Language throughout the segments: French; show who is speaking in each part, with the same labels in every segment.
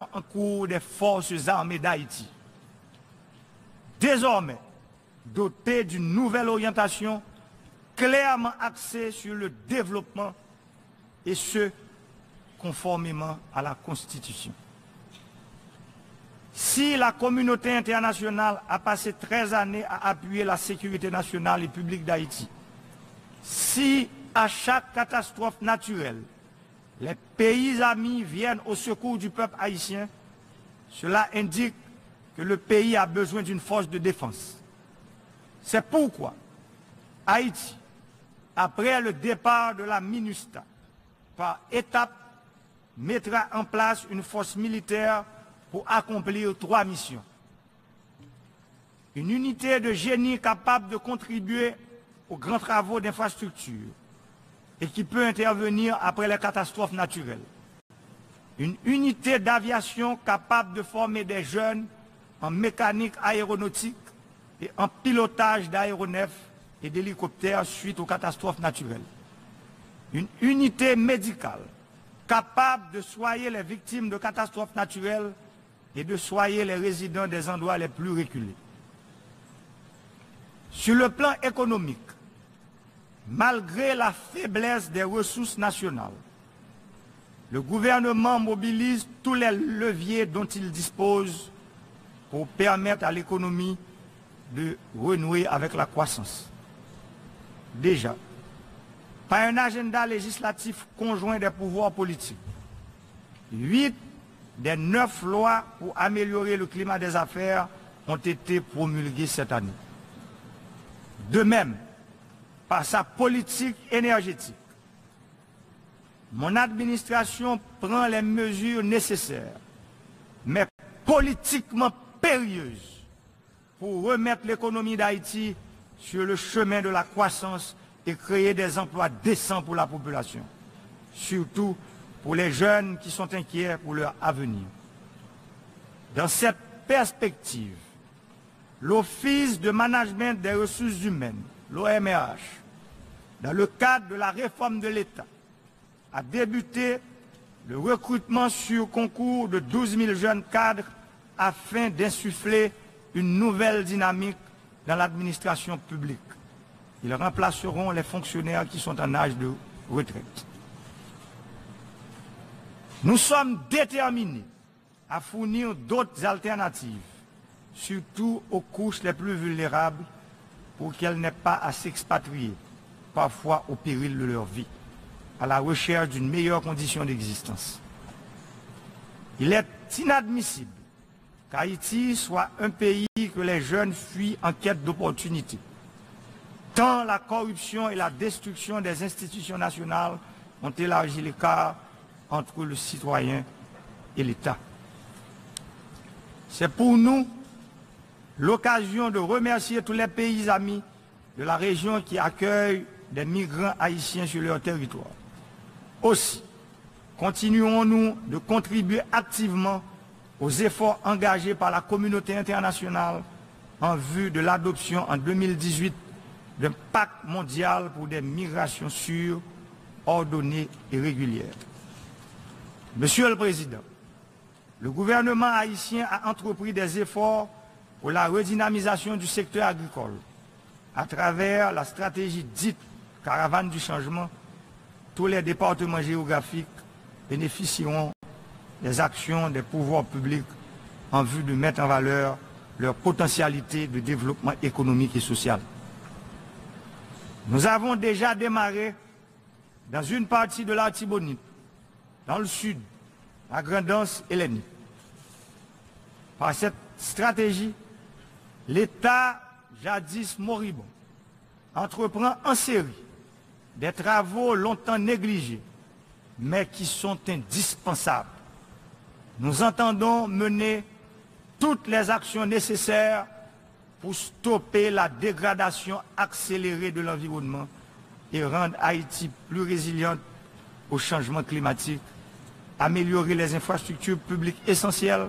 Speaker 1: en cours des forces armées d'Haïti. Désormais, doté d'une nouvelle orientation clairement axée sur le développement et ce, conformément à la Constitution. Si la communauté internationale a passé 13 années à appuyer la sécurité nationale et publique d'Haïti, si à chaque catastrophe naturelle, les pays amis viennent au secours du peuple haïtien, cela indique que le pays a besoin d'une force de défense. C'est pourquoi Haïti, après le départ de la MINUSTAH, par étapes, mettra en place une force militaire pour accomplir 3 missions. Une unité de génie capable de contribuer aux grands travaux d'infrastructure et qui peut intervenir après les catastrophes naturelles. Une unité d'aviation capable de former des jeunes en mécanique aéronautique et en pilotage d'aéronefs et d'hélicoptères suite aux catastrophes naturelles. Une unité médicale capable de soigner les victimes de catastrophes naturelles et de soigner les résidents des endroits les plus reculés. Sur le plan économique, malgré la faiblesse des ressources nationales, le gouvernement mobilise tous les leviers dont il dispose pour permettre à l'économie de renouer avec la croissance. Déjà, par un agenda législatif conjoint des pouvoirs politiques, 8 des 9 lois pour améliorer le climat des affaires ont été promulguées cette année. De même, par sa politique énergétique, mon administration prend les mesures nécessaires, mais politiquement périlleuses, pour remettre l'économie d'Haïti sur le chemin de la croissance et créer des emplois décents pour la population, surtout pour les jeunes qui sont inquiets pour leur avenir. Dans cette perspective, l'Office de management des ressources humaines, l'OMRH, dans le cadre de la réforme de l'État, a débuté le recrutement sur concours de 12 000 jeunes cadres afin d'insuffler une nouvelle dynamique dans l'administration publique. Ils remplaceront les fonctionnaires qui sont en âge de retraite. Nous sommes déterminés à fournir d'autres alternatives, surtout aux couches les plus vulnérables, pour qu'elles n'aient pas à s'expatrier, parfois au péril de leur vie, à la recherche d'une meilleure condition d'existence. Il est inadmissible qu'Haïti soit un pays que les jeunes fuient en quête d'opportunités, tant la corruption et la destruction des institutions nationales ont élargi l'écart entre le citoyen et l'État. C'est pour nous l'occasion de remercier tous les pays amis de la région qui accueillent des migrants haïtiens sur leur territoire. Aussi, continuons-nous de contribuer activement aux efforts engagés par la communauté internationale en vue de l'adoption en 2018 d'un pacte mondial pour des migrations sûres, ordonnées et régulières. Monsieur le Président, le gouvernement haïtien a entrepris des efforts pour la redynamisation du secteur agricole à travers la stratégie dite Caravane du changement. Tous les départements géographiques bénéficieront des actions des pouvoirs publics en vue de mettre en valeur leur potentialité de développement économique et social. Nous avons déjà démarré dans une partie de l'Artibonite, dans le sud, la Grand'Anse et l'Eni. Par cette stratégie, l'État, jadis moribond, entreprend en série des travaux longtemps négligés, mais qui sont indispensables. Nous entendons mener toutes les actions nécessaires pour stopper la dégradation accélérée de l'environnement et rendre Haïti plus résiliente au changement climatique, améliorer les infrastructures publiques essentielles,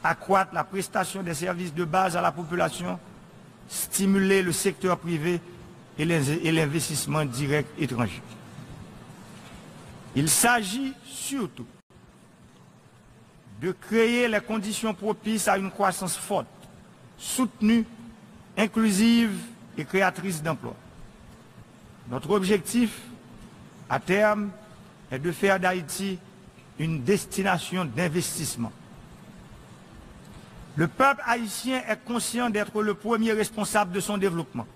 Speaker 1: accroître la prestation des services de base à la population, stimuler le secteur privé et l'investissement direct étranger. Il s'agit surtout de créer les conditions propices à une croissance forte, soutenue, inclusive et créatrice d'emplois. Notre objectif, à terme, est de faire d'Haïti une destination d'investissement. Le peuple haïtien est conscient d'être le premier responsable de son développement,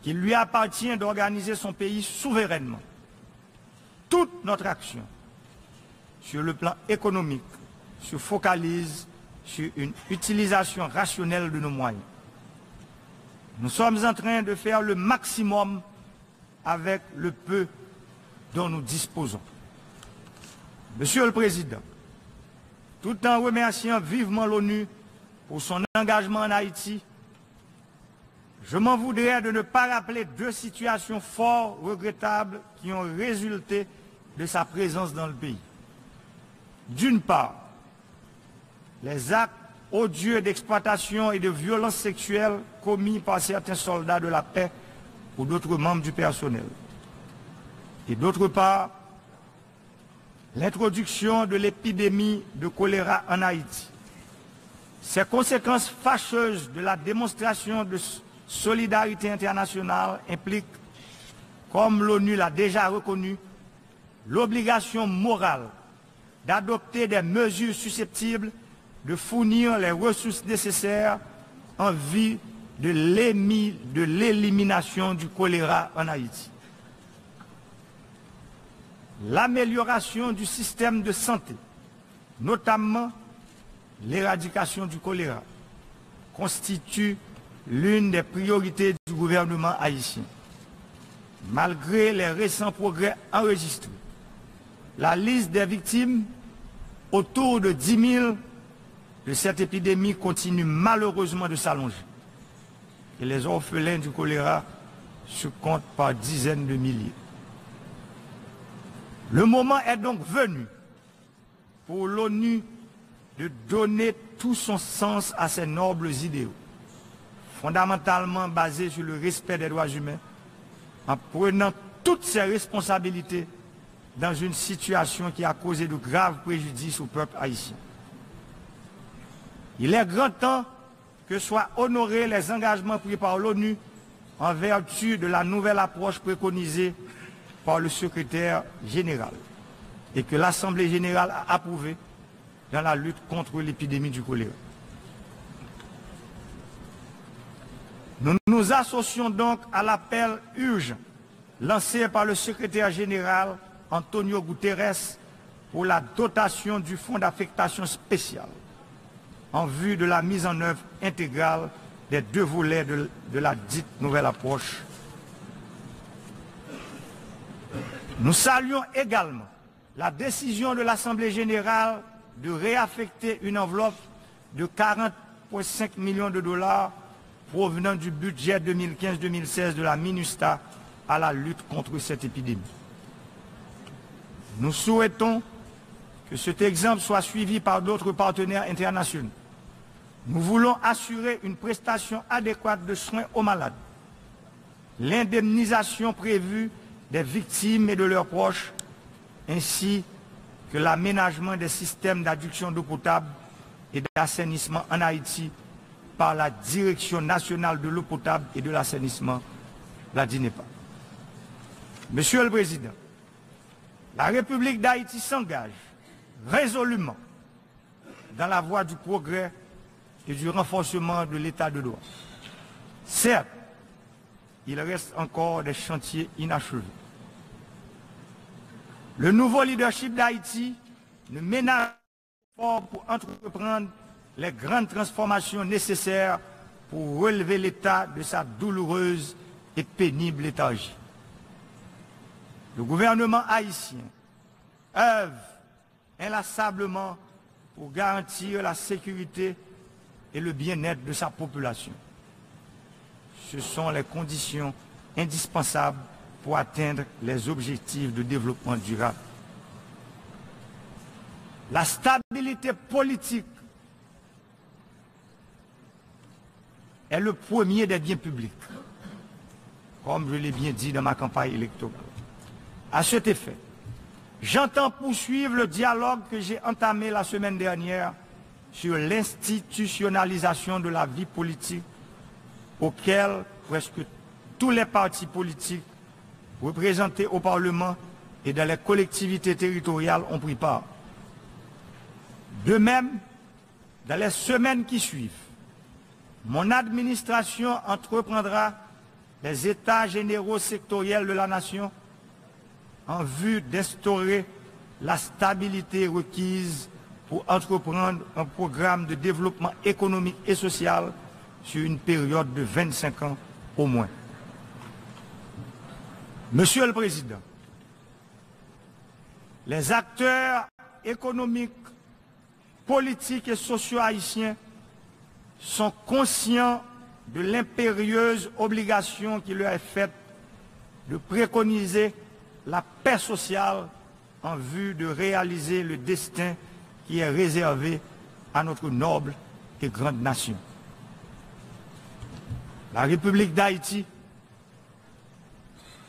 Speaker 1: qu'il lui appartient d'organiser son pays souverainement. Toute notre action, sur le plan économique, se focalise sur une utilisation rationnelle de nos moyens. Nous sommes en train de faire le maximum avec le peu dont nous disposons. Monsieur le Président, tout en remerciant vivement l'ONU pour son engagement en Haïti, je m'en voudrais de ne pas rappeler deux situations fort regrettables qui ont résulté de sa présence dans le pays. D'une part, les actes odieux d'exploitation et de violence sexuelle commis par certains soldats de la paix ou d'autres membres du personnel. Et d'autre part, l'introduction de l'épidémie de choléra en Haïti. Ces conséquences fâcheuses de la démonstration de solidarité internationale impliquent, comme l'ONU l'a déjà reconnu, l'obligation morale d'adopter des mesures susceptibles de fournir les ressources nécessaires en vue de l'élimination du choléra en Haïti. L'amélioration du système de santé, notamment l'éradication du choléra, constitue l'une des priorités du gouvernement haïtien. Malgré les récents progrès enregistrés, la liste des victimes, autour de 10 000 de cette épidémie, continue malheureusement de s'allonger. Et les orphelins du choléra se comptent par dizaines de milliers. Le moment est donc venu pour l'ONU de donner tout son sens à ces nobles idéaux, fondamentalement basés sur le respect des droits humains, en prenant toutes ses responsabilités dans une situation qui a causé de graves préjudices au peuple haïtien. Il est grand temps que soient honorés les engagements pris par l'ONU en vertu de la nouvelle approche préconisée par le secrétaire général et que l'Assemblée générale a approuvé dans la lutte contre l'épidémie du choléra. Nous nous associons donc à l'appel urgent lancé par le secrétaire général Antonio Guterres pour la dotation du fonds d'affectation spéciale en vue de la mise en œuvre intégrale des deux volets de la dite nouvelle approche. Nous saluons également la décision de l'Assemblée générale de réaffecter une enveloppe de 40,5 millions de dollars provenant du budget 2015-2016 de la MINUSTAH à la lutte contre cette épidémie. Nous souhaitons que cet exemple soit suivi par d'autres partenaires internationaux. Nous voulons assurer une prestation adéquate de soins aux malades, l'indemnisation prévue des victimes et de leurs proches, ainsi que l'aménagement des systèmes d'adduction d'eau potable et d'assainissement en Haïti par la Direction nationale de l'eau potable et de l'assainissement, la DINEPA. Monsieur le Président, la République d'Haïti s'engage résolument dans la voie du progrès et du renforcement de l'état de droit. Certes, il reste encore des chantiers inachevés. Le nouveau leadership d'Haïti ne ménage pas pour entreprendre les grandes transformations nécessaires pour relever l'état de sa douloureuse et pénible léthargie. Le gouvernement haïtien œuvre inlassablement pour garantir la sécurité et le bien-être de sa population. Ce sont les conditions indispensables pour atteindre les objectifs de développement durable. La stabilité politique est le premier des biens publics, comme je l'ai bien dit dans ma campagne électorale. À cet effet, J'entends poursuivre le dialogue que j'ai entamé la semaine dernière sur l'institutionnalisation de la vie politique auquel presque tous les partis politiques représentés au Parlement et dans les collectivités territoriales ont pris part. De même, dans les semaines qui suivent, mon administration entreprendra les états généraux sectoriels de la nation en vue d'instaurer la stabilité requise pour entreprendre un programme de développement économique et social sur une période de 25 ans au moins. Monsieur le Président, les acteurs économiques, politiques et sociaux haïtiens sont conscients de l'impérieuse obligation qui leur est faite de préconiser la paix sociale en vue de réaliser le destin qui est réservé à notre noble et grande nation. La République d'Haïti,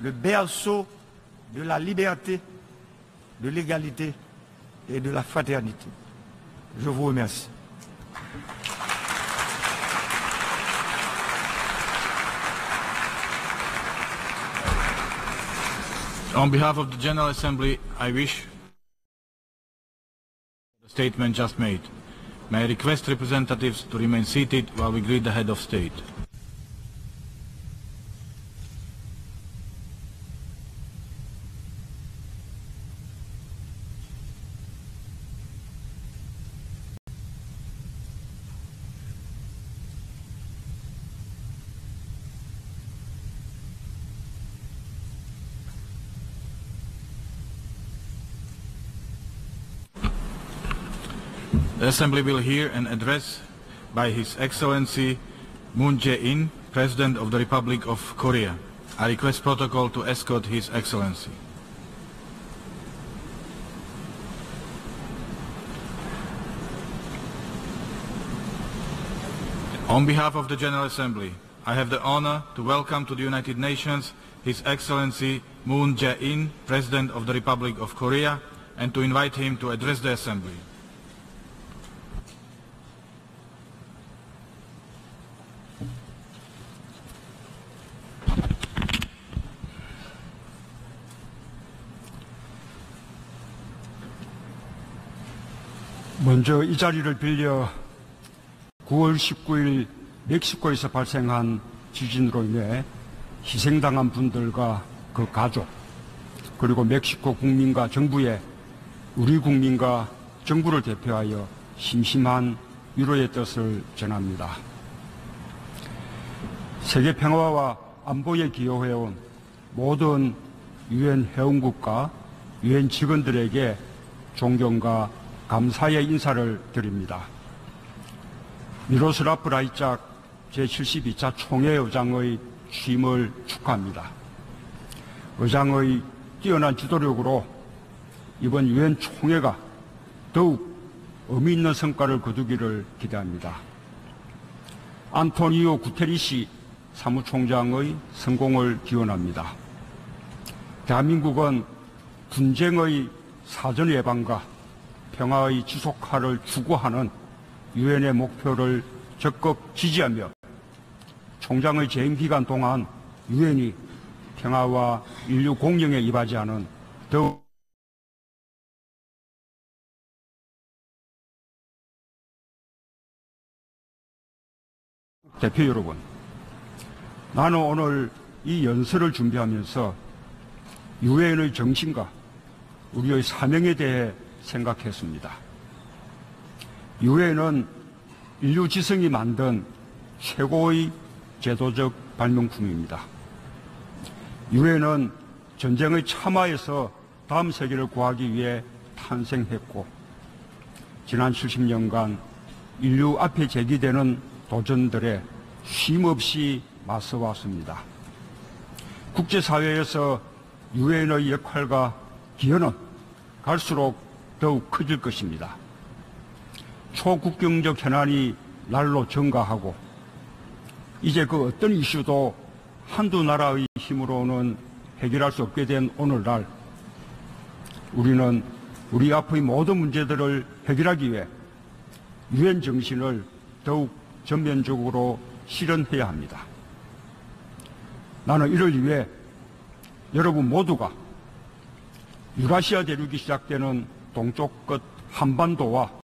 Speaker 1: le berceau de la liberté, de l'égalité et de la fraternité. Je vous remercie.
Speaker 2: On behalf of the General Assembly, I wish the statement just made. May I request representatives to remain seated while we greet the head of state. The Assembly will hear an address by His Excellency Moon Jae-in, President of the Republic of Korea. I request protocol to escort His Excellency. On behalf of the General Assembly, I have the honor to welcome to the United Nations His Excellency Moon Jae-in, President of the Republic of Korea, and to invite him to address the Assembly.
Speaker 3: 먼저 이 자리를 빌려 9월 19일 멕시코에서 발생한 지진으로 인해 희생당한 분들과 그 가족, 그리고 멕시코 국민과 정부에 우리 국민과 정부를 대표하여 심심한 위로의 뜻을 전합니다. 세계 평화와 안보에 기여해온 모든 유엔 회원국과 유엔 직원들에게 존경과 감사의 인사를 드립니다. 미로슬라프 라이짝 제72차 총회 의장의 취임을 축하합니다. 의장의 뛰어난 지도력으로 이번 유엔 총회가 더욱 의미 있는 성과를 거두기를 기대합니다. 안토니오 구테리시 사무총장의 성공을 기원합니다. 대한민국은 분쟁의 사전 예방과 평화의 지속화를 추구하는 유엔의 목표를 적극 지지하며 총장의 재임 기간 동안 유엔이 평화와 인류 공영에 이바지하는 더욱 대표 여러분, 나는 오늘 이 연설을 준비하면서 유엔의 정신과 우리의 사명에 대해 생각했습니다. 유엔은 인류 지성이 만든 최고의 제도적 발명품입니다. 유엔은 전쟁의 참화에서 다음 세계를 구하기 위해 탄생했고, 지난 70년간 인류 앞에 제기되는 도전들에 쉼없이 맞서왔습니다. 국제사회에서 유엔의 역할과 기여는 갈수록 더욱 커질 것입니다. 초국경적 현안이 날로 증가하고 이제 그 어떤 이슈도 한두 나라의 힘으로는 해결할 수 없게 된 오늘날 우리는 우리 앞의 모든 문제들을 해결하기 위해 유엔 정신을 더욱 전면적으로 실현해야 합니다. 나는 이를 위해 여러분 모두가 유라시아 대륙이 시작되는 동쪽 끝 한반도와